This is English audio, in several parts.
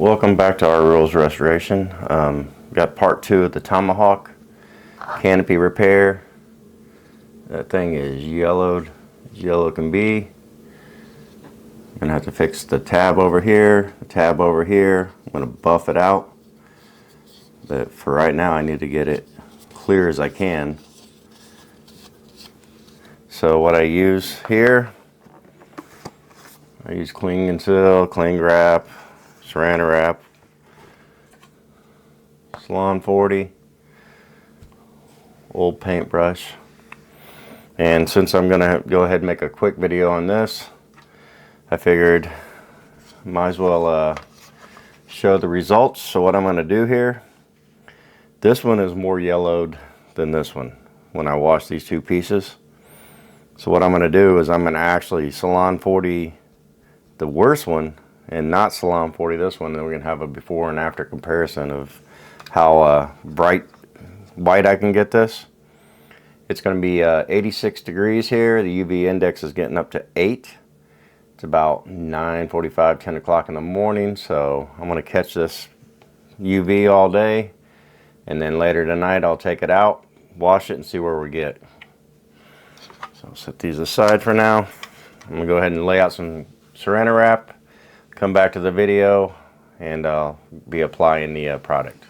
Welcome back to our Rules Restoration. Got part 2 of the Tomahawk canopy repair. That thing is yellowed as yellow can be. I'm gonna have to fix the tab over here, the tab over here. I'm gonna buff it out, but for right now I need to get it clear as I can. So what I use here, I use cling and seal, cling wrap, saran wrap, Salon 40, old paintbrush. And since I'm gonna go ahead and make a quick video on this, I figured might as well show the results. So what I'm gonna do here, this one is more yellowed than this one when I wash these two pieces. So what I'm gonna do is I'm gonna actually Salon 40 the worst one and not Salon 40 this one, then we're gonna have a before and after comparison of how bright white I can get this. It's gonna be 86 degrees here. The UV index is getting up to 8. It's about 9:45, 10 o'clock in the morning, so I'm gonna catch this UV all day, and then later tonight I'll take it out, wash it, and see where we get. So I'll set these aside for now. I'm gonna go ahead and lay out some saran wrap, come back to the video, and I'll be applying the product.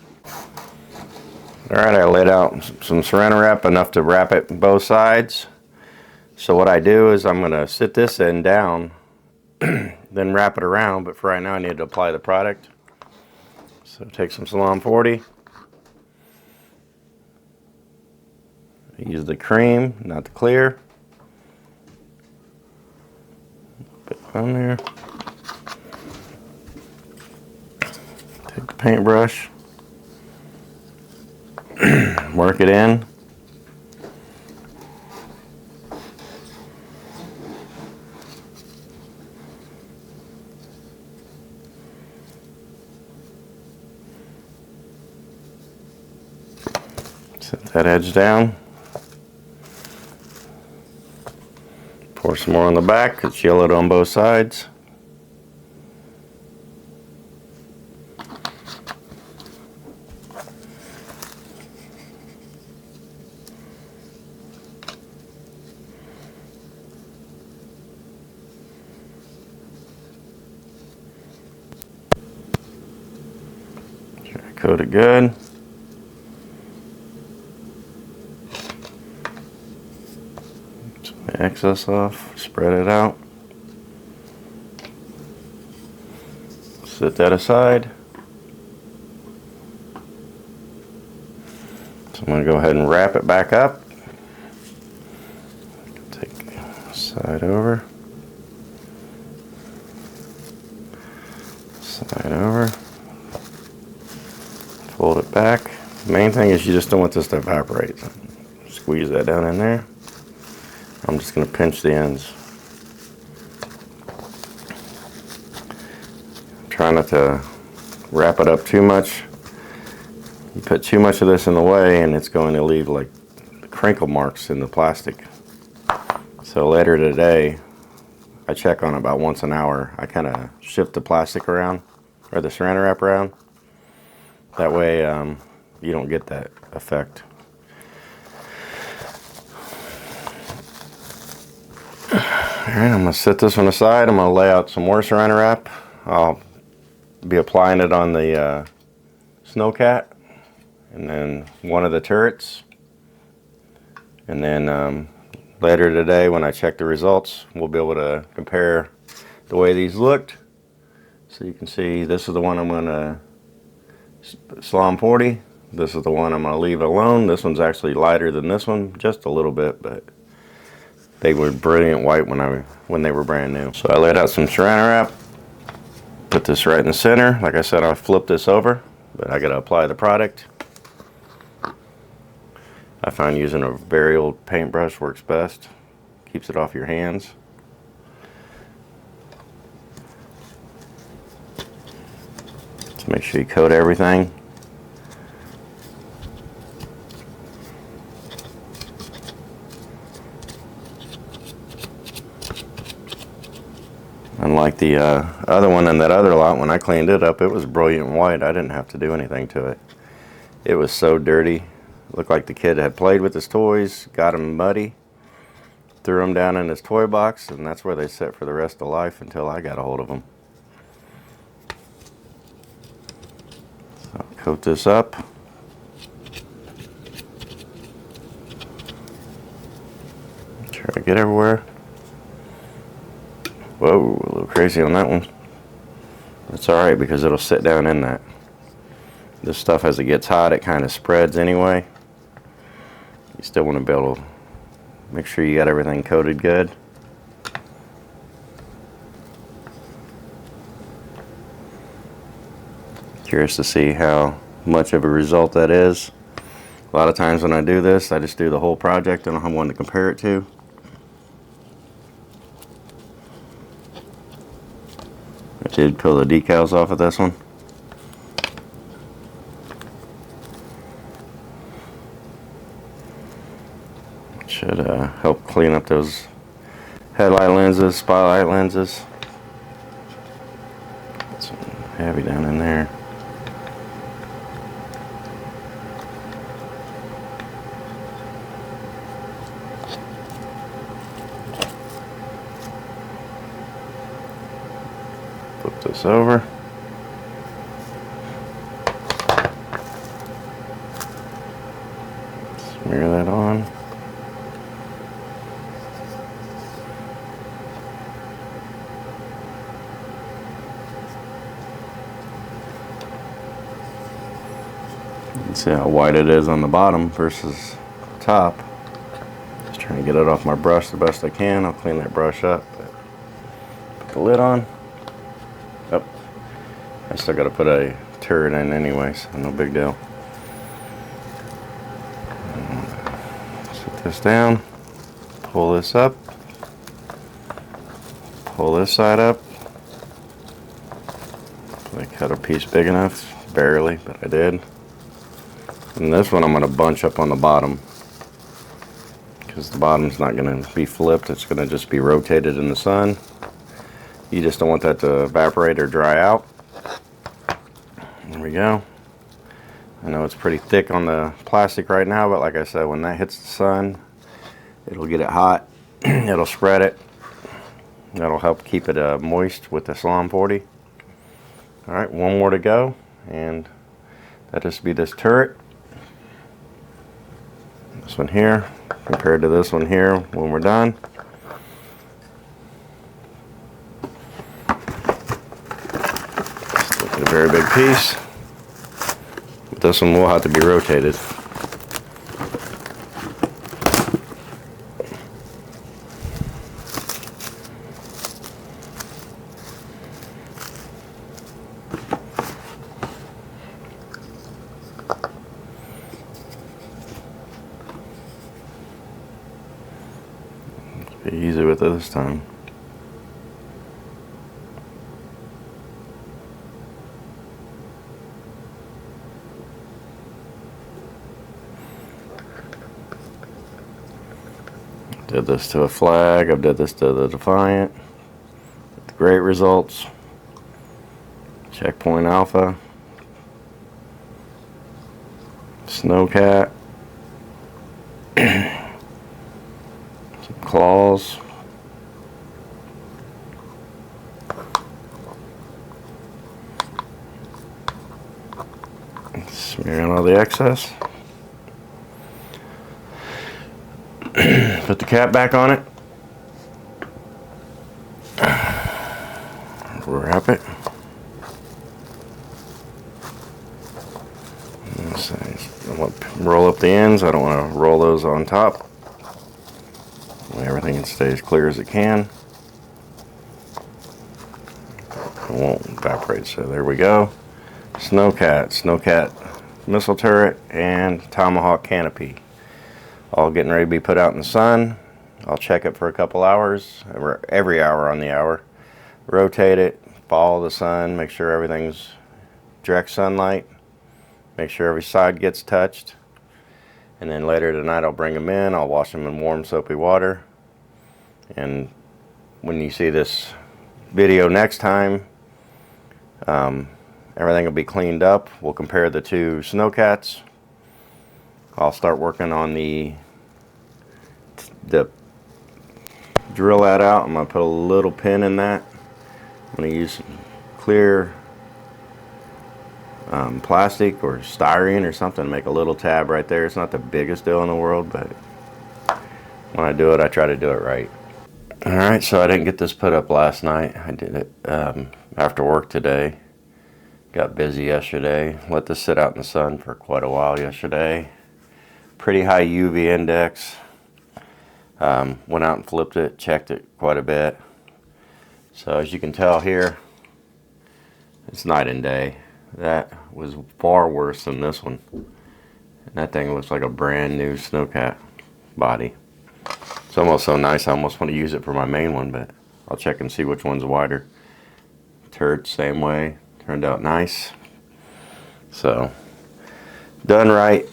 Alright, I laid out some saran wrap, enough to wrap it both sides. So what I do is I'm going to sit this end down, then wrap it around, but for right now I need to apply the product. So take some Salon 40. Use the cream, not the clear. Put it on there. Take the paintbrush. Work it in. Set that edge down. Pour some more on the back. It's yellowed on both sides. Coat it good. Some excess off, spread it out. Set that aside. So I'm going to go ahead and wrap it back up. Take side over. Side over. Fold it back. The main thing is you just don't want this to evaporate. Squeeze that down in there. I'm just going to pinch the ends. Try not to wrap it up too much. You put too much of this in the way and it's going to leave like crinkle marks in the plastic. So later today, I check on about once an hour. I kind of shift the plastic around, or the saran wrap around. That way you don't get that effect. Alright, I'm going to set this one aside. I'm going to lay out some more saran wrap. I'll be applying it on the Snowcat, and then one of the turrets. And then later today when I check the results, we'll be able to compare the way these looked. So you can see this is the one I'm going to Salon 40. This is the one I'm going to leave alone. This one's actually lighter than this one, just a little bit, but they were brilliant white when they were brand new. So I laid out some saran wrap, put this right in the center. Like I said, I'll flip this over, but I got to apply the product. I find using a very old paintbrush works best. Keeps it off your hands. So make sure you coat everything. Unlike the other one in that other lot, when I cleaned it up, it was brilliant white. I didn't have to do anything to it. It was so dirty. Looked like the kid had played with his toys, got them muddy, threw them down in his toy box, and that's where they sit for the rest of life until I got a hold of them. So coat this up. Try to get everywhere. Whoa, a little crazy on that one. That's alright because it'll sit down in that. This stuff, as it gets hot, it kind of spreads anyway. You still want to be able to make sure you got everything coated good. Curious to see how much of a result that is. A lot of times when I do this, I just do the whole project and I don't have one to compare it to. I did peel the decals off of this one. Should help clean up those headlight lenses, spotlight lenses. Got some heavy down in there. Flip this over. Smear that on. You can see how white it is on the bottom versus the top. Just trying to get it off my brush the best I can. I'll clean that brush up. Put the lid on. Oh, I still got to put a turret in anyway, so no big deal. Set this down. Pull this up. Pull this side up. I cut a piece big enough. Barely, but I did. And this one I'm going to bunch up on the bottom because the bottom's not going to be flipped. It's going to just be rotated in the sun. You just don't want that to evaporate or dry out. There we go. I know it's pretty thick on the plastic right now, but like I said, when that hits the sun, it'll get it hot. It'll spread it. That'll help keep it moist with the Salon 40. Alright, one more to go, and that'll just be this turret. This one here compared to this one here when we're done. Just look at a very big piece. This one will have to be rotated. Be easy with it this time. Did this to a flag, I've did this to the Defiant. Great results. Checkpoint Alpha. Snowcat. Some claws. Smearing all the excess. Put the cap back on it. Wrap it. I want to roll up the ends. I don't want to roll those on top. Everything stays clear as it can. It won't evaporate, so there we go. Snowcat missile turret, and Tomahawk canopy. All getting ready to be put out in the sun. I'll check it for a couple hours, every hour on the hour. Rotate it, follow the sun, make sure everything's direct sunlight. Make sure every side gets touched. And then later tonight I'll bring them in, I'll wash them in warm soapy water. And when you see this video next time, everything will be cleaned up. We'll compare the two Snowcats. I'll start working on the drill that out. I'm going to put a little pin in that. I'm going to use some clear plastic or styrene or something to make a little tab right there. It's not the biggest deal in the world, but when I do it, I try to do it right. Alright, so I didn't get this put up last night. I did it after work today. Got busy yesterday. Let this sit out in the sun for quite a while yesterday. Pretty high UV index. Went out and flipped it, checked it quite a bit. So as you can tell here, it's night and day. That was far worse than this one. And that thing looks like a brand new Snowcat body. It's almost so nice I almost want to use it for my main one, but I'll check and see which one's wider. Turret same way, turned out nice. So done right.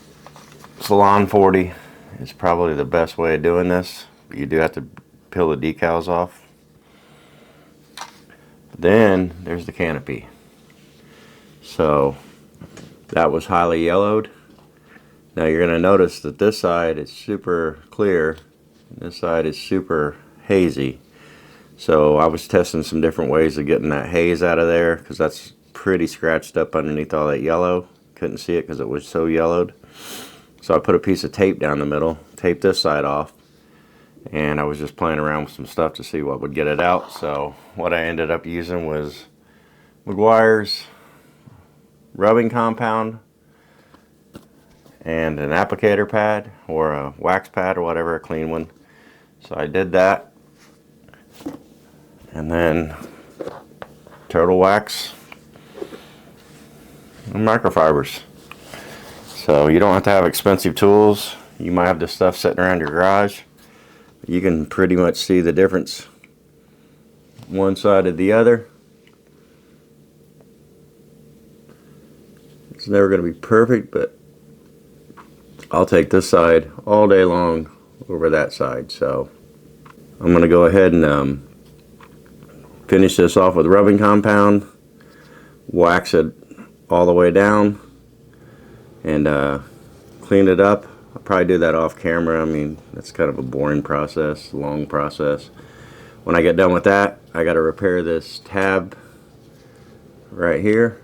Salon 40 is probably the best way of doing this. You do have to peel the decals off. Then there's the Canopy. So that was highly yellowed. Now you're going to notice that this side is super clear, and this side is super hazy. So I was testing some different ways of getting that haze out of there, because that's pretty scratched up underneath all that yellow. Couldn't see it because it was so yellowed. So I put a piece of tape down the middle, taped this side off, and I was just playing around with some stuff to see what would get it out. So what I ended up using was Meguiar's rubbing compound and an applicator pad or a wax pad or whatever, a clean one. So I did that, and then turtle wax and microfibers. So you don't have to have expensive tools. You might have this stuff sitting around your garage. You can pretty much see the difference one side to the other. It's never going to be perfect, but I'll take this side all day long over that side. So I'm going to go ahead and finish this off with rubbing compound, wax it all the way down, and clean it up. I'll probably do that off camera. I mean, that's kind of a boring process, long process. When I get done with that, I got to repair this tab right here,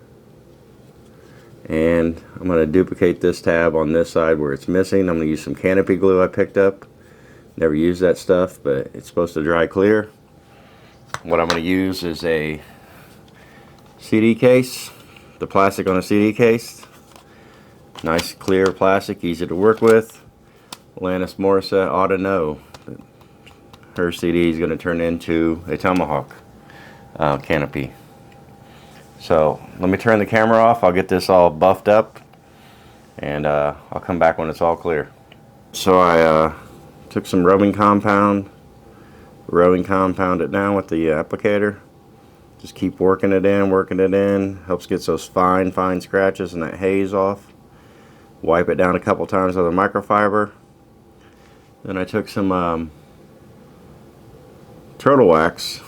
and I'm going to duplicate this tab on this side where it's missing. I'm going to use some Canopy glue I picked up. Never used that stuff, but it's supposed to dry clear. What I'm going to use is a CD case, the plastic on a CD case. Nice clear plastic, easy to work with. Alanis Morissette ought to know that her CD is going to turn into a Tomahawk canopy. So let me turn the camera off. I'll get this all buffed up, and I'll come back when it's all clear. So I took some rubbing compound it down with the applicator. Just keep working it in. Helps get those fine scratches and that haze off. Wipe it down a couple times with a microfiber. Then I took some turtle waxed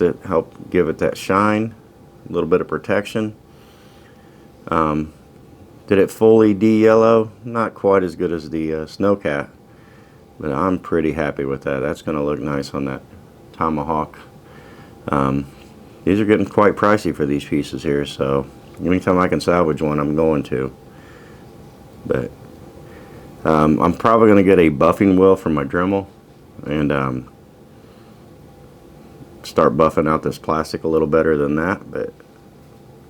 it, helped give it that shine, a little bit of protection. Did it fully de-yellow? Not quite as good as the Snowcat, but I'm pretty happy with that. That's going to look nice on that Tomahawk. These are getting quite pricey for these pieces here, so anytime I can salvage one, I'm going to. But I'm probably going to get a buffing wheel for my Dremel and start buffing out this plastic a little better than that. But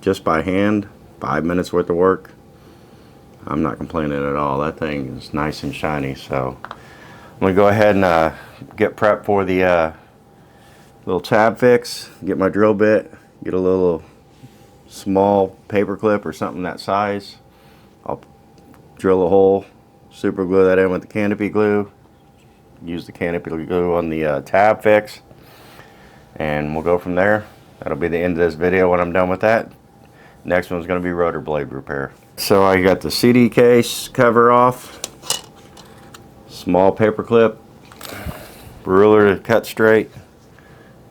just by hand, 5 minutes worth of work, I'm not complaining at all. That thing is nice and shiny. So I'm going to go ahead and get prepped for the little tab fix. Get my drill bit, get a little small paper clip or something that size. I'll drill a hole, super glue that in with the Canopy glue, use the Canopy glue on the tab fix, and we'll go from there. That'll be the end of this video when I'm done with that. Next one's going to be rotor blade repair. So I got the CD case cover off, small paper clip, ruler to cut straight,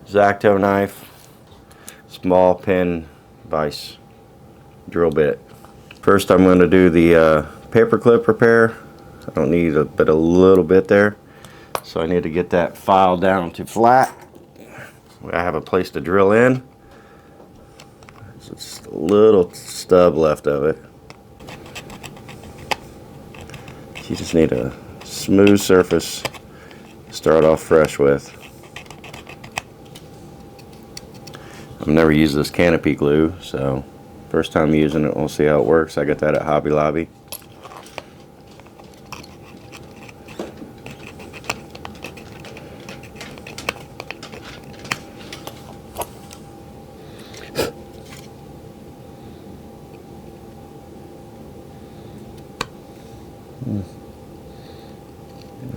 X-Acto knife, small pin vise drill bit. First I'm going to do the paper clip repair. I don't need a little bit there, so I need to get that file down to flat. I have a place to drill in. There's just a little stub left of it. You just need a smooth surface to start off fresh with. I've never used this Canopy glue, so first time using it, we'll see how it works. I got that at Hobby Lobby.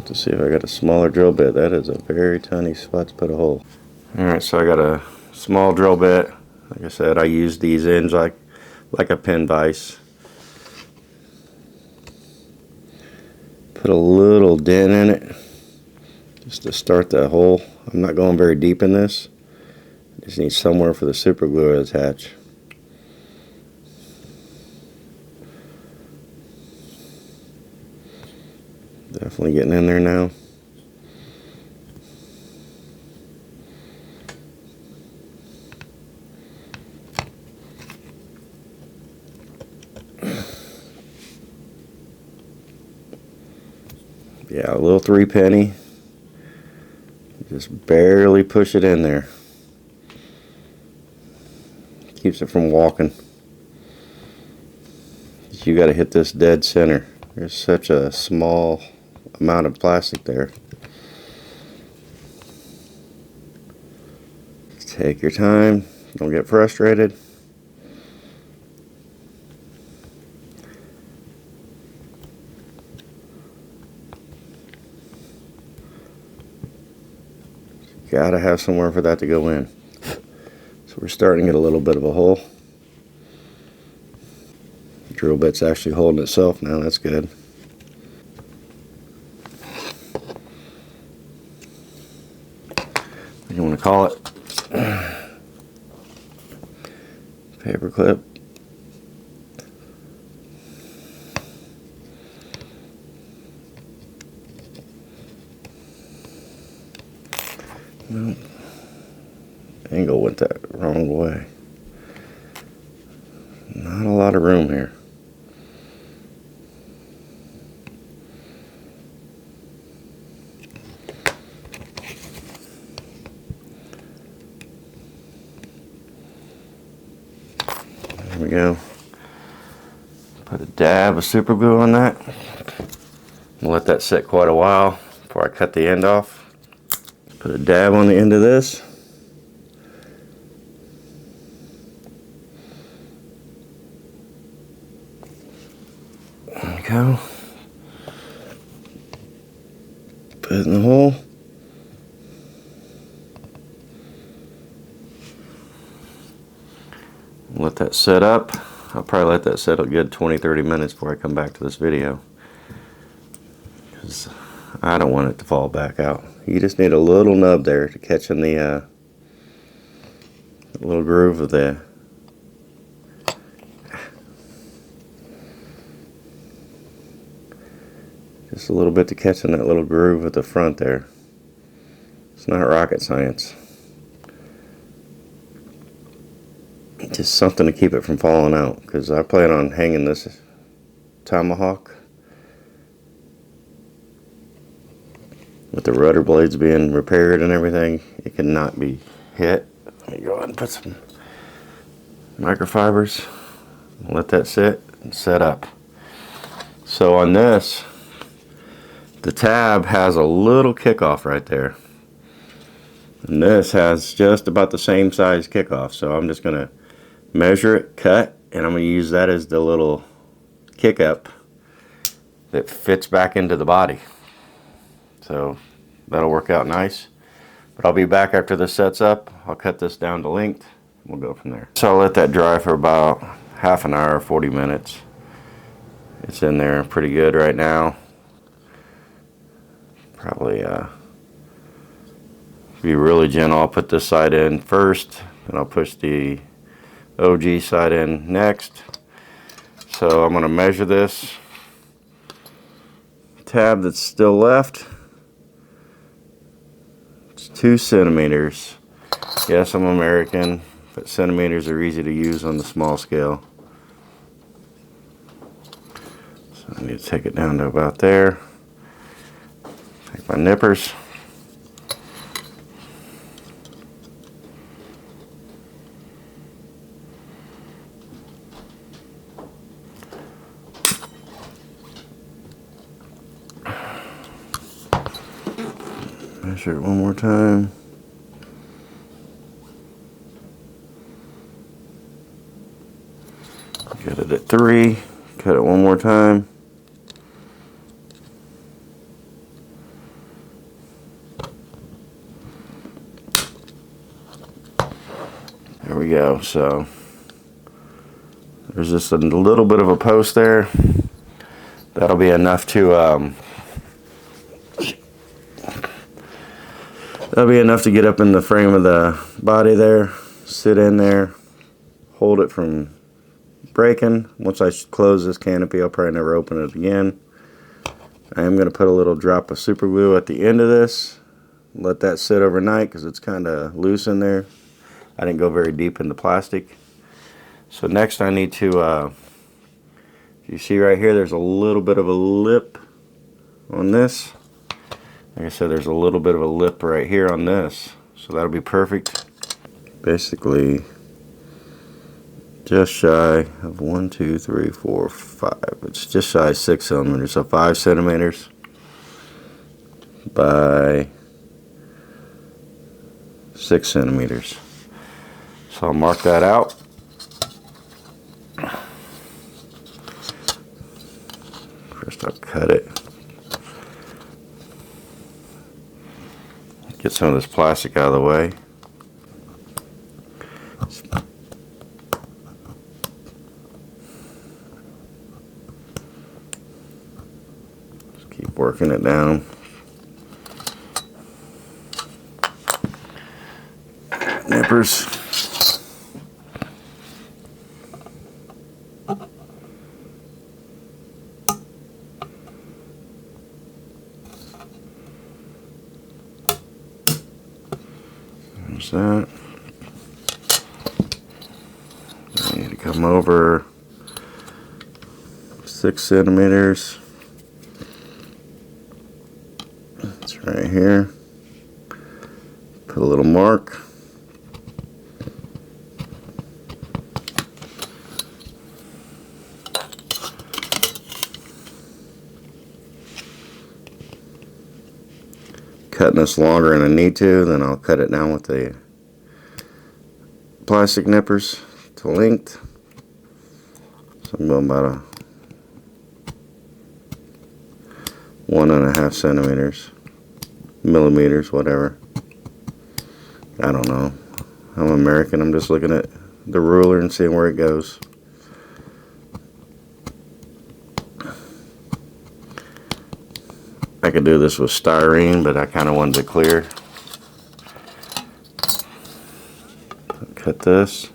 To see if I got a smaller drill bit. That is a very tiny spot to put a hole. Alright, so I got a small drill bit. Like I said, I use these ends like a pin vise. Put a little dent in it just to start that hole. I'm not going very deep in this. I just need somewhere for the super glue to attach. Definitely getting in there now. Yeah, a little 3-penny. Just barely push it in there. Keeps it from walking. You got to hit this dead center. There's such a small amount of plastic there. Take your time. Don't get frustrated. Gotta have somewhere for that to go in. So we're starting at a little bit of a hole. The drill bit's actually holding itself now. That's good. What do you want to call it? Paper clip. No. Angle went that wrong way. Not a lot of room here. There we go. Put a dab of super glue on that. I'll let that sit quite a while before I cut the end off. Put a dab on the end of this. There we go. Put it in the hole. Let that set up. I'll probably let that set a good 20-30 minutes before I come back to this video, because I don't want it to fall back out. You just need a little nub there to catch in the little groove of the just a little bit to catch in that little groove at the front there. It's not rocket science. Just something to keep it from falling out, because I plan on hanging this Tomahawk with the rudder blades being repaired and everything. It cannot be hit. Let me go ahead and put some microfibers. Let that sit and set up. So on this, the tab has a little kickoff right there. And this has just about the same size kickoff. So I'm just going to measure it, cut, and I'm going to use that as the little kick up that fits back into the body. So that'll work out nice. But I'll be back after this sets up. I'll cut this down to length. We'll go from there. So I'll let that dry for about half an hour, 40 minutes. It's in there pretty good right now. Probably be really gentle. I'll put this side in first, and I'll push the OG side in next. So I'm going to measure this tab that's still left. It's 2 centimeters. Yes, I'm American, but centimeters are easy to use on the small scale. So I need to take it down to about there. Take my nippers. Measure it one more time. Get it at 3. Cut it one more time. There we go. So there's just a little bit of a post there. That'll be enough to get up in the frame of the body there, sit in there, hold it from breaking. Once I close this canopy, I'll probably never open it again. I am going to put a little drop of super glue at the end of this. Let that sit overnight because it's kind of loose in there. I didn't go very deep in the plastic. So next I need to, you see right here, there's a little bit of a lip on this. Like I said, there's a little bit of a lip right here on this. So that'll be perfect. Basically, just shy of 1, 2, 3, 4, 5. It's just shy of 6 centimeters. So 5 centimeters by 6 centimeters. So I'll mark that out. First I'll cut it. Get some of this plastic out of the way. Just keep working it down. Nippers. There's that. I need to come over 6 centimeters. It's right here. Put a little mark. Cutting this longer than I need to, then I'll cut it down with the plastic nippers to length. So I'm going about a 1.5 centimeters, millimeters, whatever. I don't know. I'm American. I'm just looking at the ruler and seeing where it goes. I could do this with styrene, but I kind of wanted it clear. Cut this.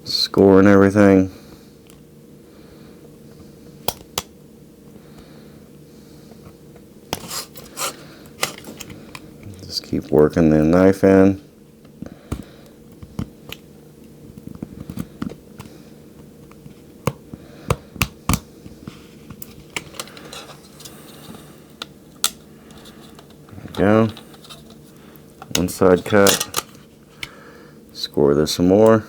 Score and everything. Just keep working the knife in. There we go. One side cut. Score this some more.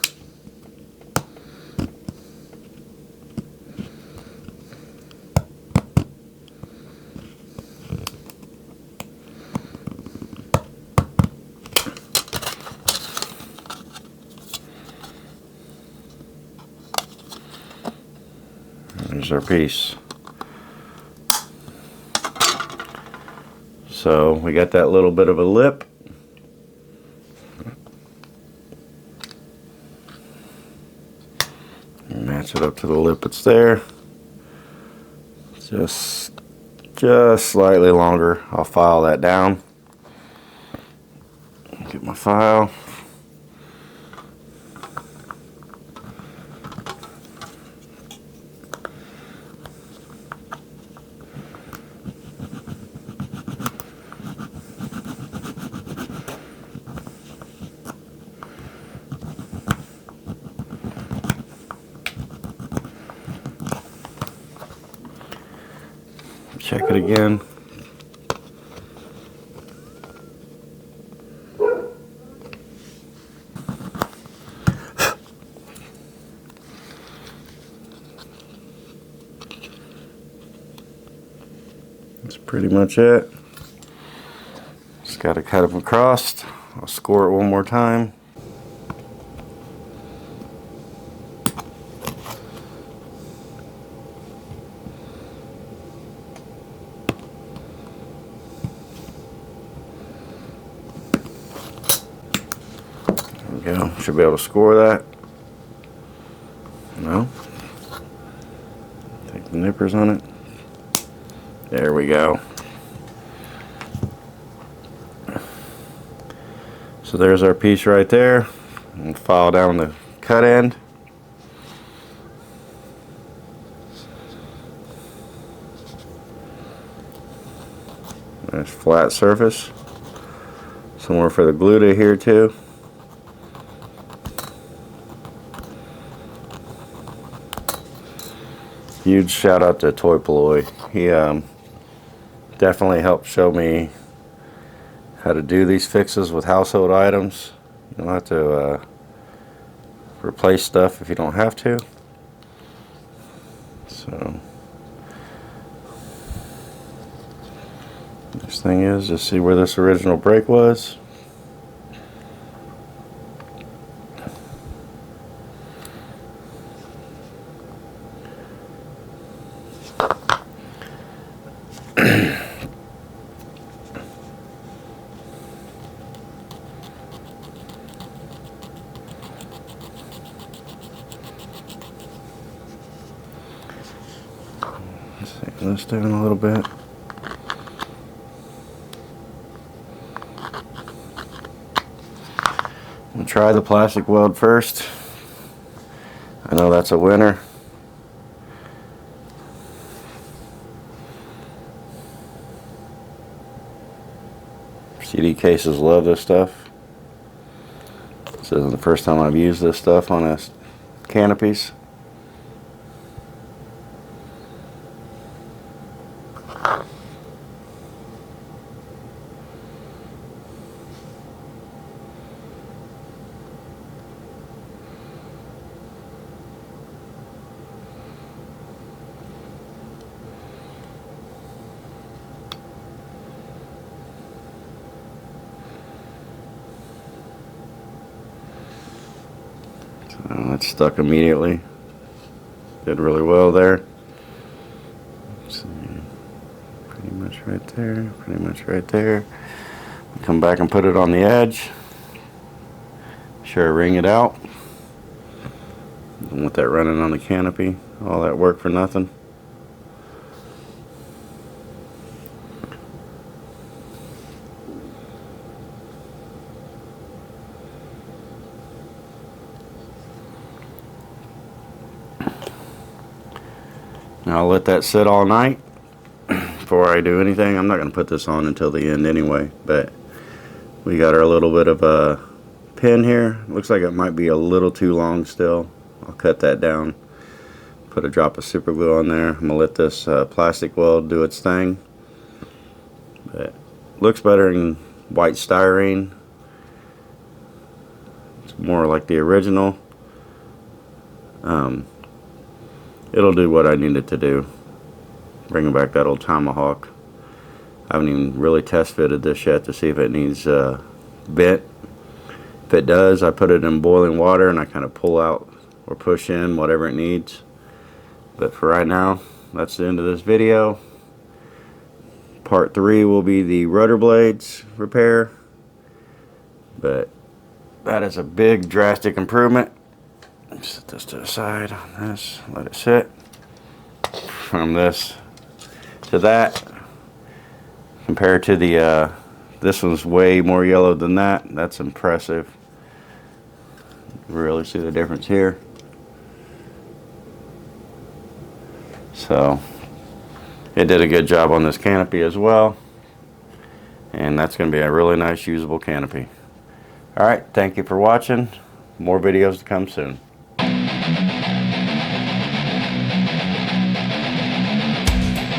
There's our piece. So we got that little bit of a lip. Match it up to the lip that's there. Just slightly longer. I'll file that down. Get my file. Check it again. That's pretty much it. Just got to cut them across. I'll score it one more time. There we go. Should be able to score that. No. Take the nippers on it. There we go. So there's our piece right there. And file down the cut end. There's flat surface. Somewhere for the glue to adhere to. Huge shout out to Toy Ploy. He definitely helped show me how to do these fixes with household items. You don't have to replace stuff if you don't have to. So this thing is just see where this original break was. Take this down a little bit. We'll try the plastic weld first. I know that's a winner. CD cases love this stuff. This isn't the first time I've used this stuff on a canopies. It's stuck immediately. Did really well there. Let's see. Pretty much right there. Pretty much right there. Come back and put it on the edge. Sure, wring it out. Don't want that running on the canopy. All that work for nothing. Now I'll let that sit all night before I do anything. I'm not going to put this on until the end anyway, but we got our little bit of a pin here. Looks like it might be a little too long still. I'll cut that down, put a drop of super glue on there. I'm going to let this plastic weld do its thing. But looks better than white styrene. It's more like the original. It'll do what I need it to do. Bringing back that old Tomahawk. I haven't even really test fitted this yet to see if it needs bent. If it does, I put it in boiling water and I kind of pull out or push in whatever it needs. But for right now, that's the end of this video. Part 3 will be the rotor blades repair, but that is a big drastic improvement. Set this to the side on this, let it sit. From this to that, compared to the this one's way more yellow than that. That's impressive. You really see the difference here. So it did a good job on this canopy as well, and that's going to be a really nice usable canopy. Alright, thank you for watching. More videos to come soon.